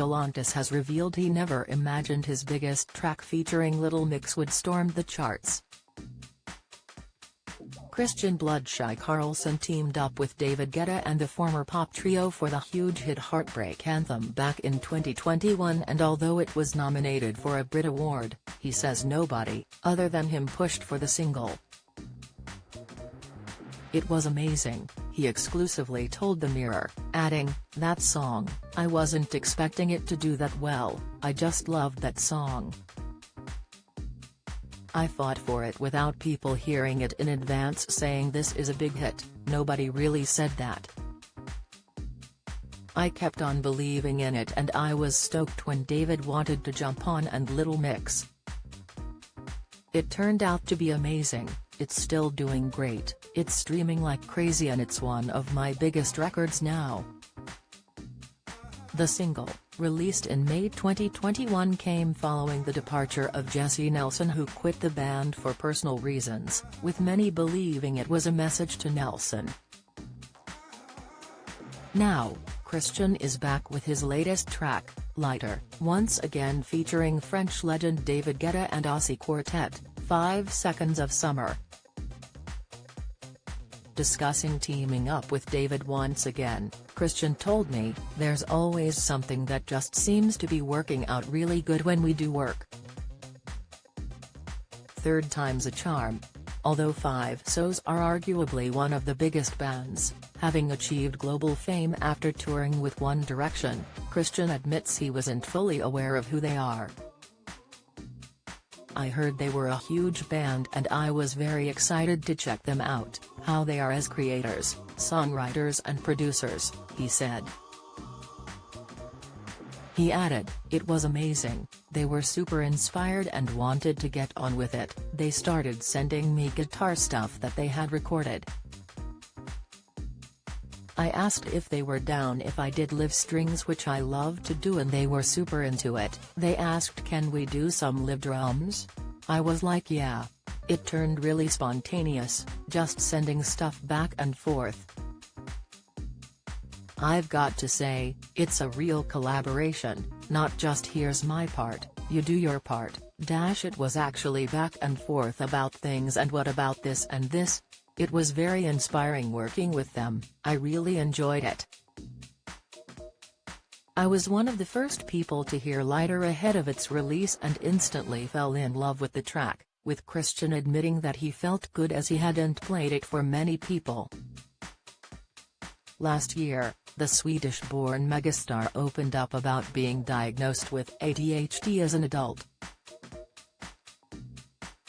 Galantis has revealed he never imagined his biggest track featuring Little Mix would storm the charts. Christian "Bloodshy" Carlson teamed up with David Guetta and the former pop trio for the huge hit Heartbreak Anthem back in 2021, and although it was nominated for a BRIT Award, he says nobody, other than him, pushed for the single. "It was amazing," he exclusively told The Mirror, adding, "That song, I wasn't expecting it to do that well, I just loved that song. I fought for it without people hearing it in advance saying this is a big hit, nobody really said that. I kept on believing in it, and I was stoked when David wanted to jump on and Little Mix. It turned out to be amazing, it's still doing great, it's streaming like crazy and it's one of my biggest records now." The single, released in May 2021, came following the departure of Jesse Nelson, who quit the band for personal reasons, with many believing it was a message to Nelson. Now, Christian is back with his latest track, Lighter, once again featuring French legend David Guetta and Aussie quartet, 5 Seconds of Summer. Discussing teaming up with David once again, Christian told me, "There's always something that just seems to be working out really good when we do work. Third time's a charm." Although Five Sos are arguably one of the biggest bands, having achieved global fame after touring with One Direction, Christian admits he wasn't fully aware of who they are. "I heard they were a huge band and I was very excited to check them out, how they are as creators, songwriters and producers," he said. He added, "It was amazing, they were super inspired and wanted to get on with it, they started sending me guitar stuff that they had recorded. I asked if they were down if I did live strings, which I love to do, and they were super into it. They asked, can we do some live drums? I was like yeah. It turned really spontaneous, just sending stuff back and forth. I've got to say, it's a real collaboration, not just here's my part, you do your part, it was actually back and forth about things and what about this and this. It was very inspiring working with them, I really enjoyed it. I was one of the first people to hear Lighter ahead of its release and instantly fell in love with the track, with Christian admitting that he felt good as he hadn't played it for many people." Last year, the Swedish-born megastar opened up about being diagnosed with ADHD as an adult.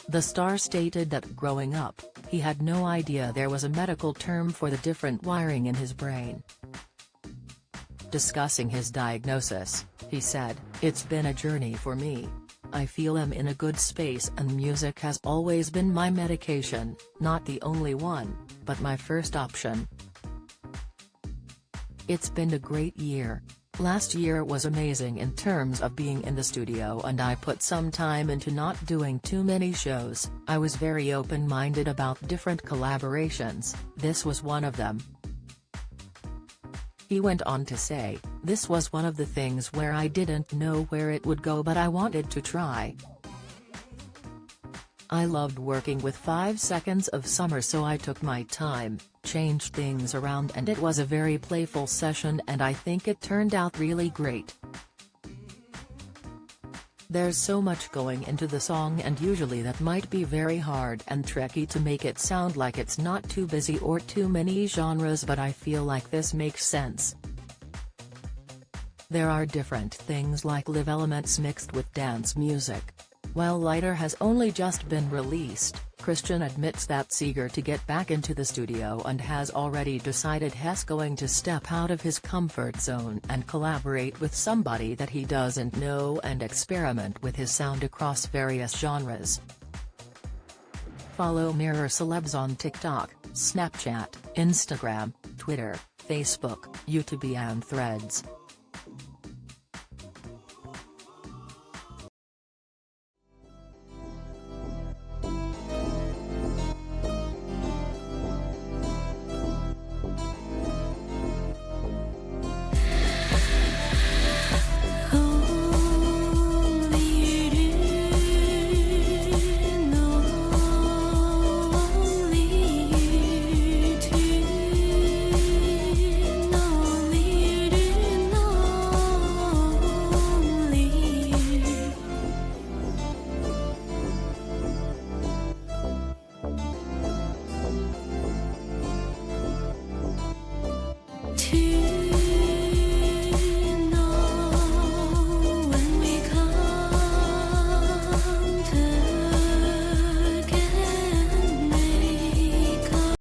The star stated that growing up, he had no idea there was a medical term for the different wiring in his brain. Discussing his diagnosis, he said, "It's been a journey for me. I feel I'm in a good space and music has always been my medication, not the only one, but my first option. It's been a great year. Last year was amazing in terms of being in the studio, and I put some time into not doing too many shows. I was very open-minded about different collaborations, this was one of them." He went on to say, "This was one of the things where I didn't know where it would go, but I wanted to try. I loved working with 5 Seconds of Summer, so I took my time, changed things around, and it was a very playful session and I think it turned out really great. There's so much going into the song and usually that might be very hard and tricky to make it sound like it's not too busy or too many genres, but I feel like this makes sense. There are different things like live elements mixed with dance music." While Lighter has only just been released, Christian admits that's eager to get back into the studio and has already decided he's going to step out of his comfort zone and collaborate with somebody that he doesn't know and experiment with his sound across various genres. Follow Mirror Celebs on TikTok, Snapchat, Instagram, Twitter, Facebook, YouTube and Threads. TV.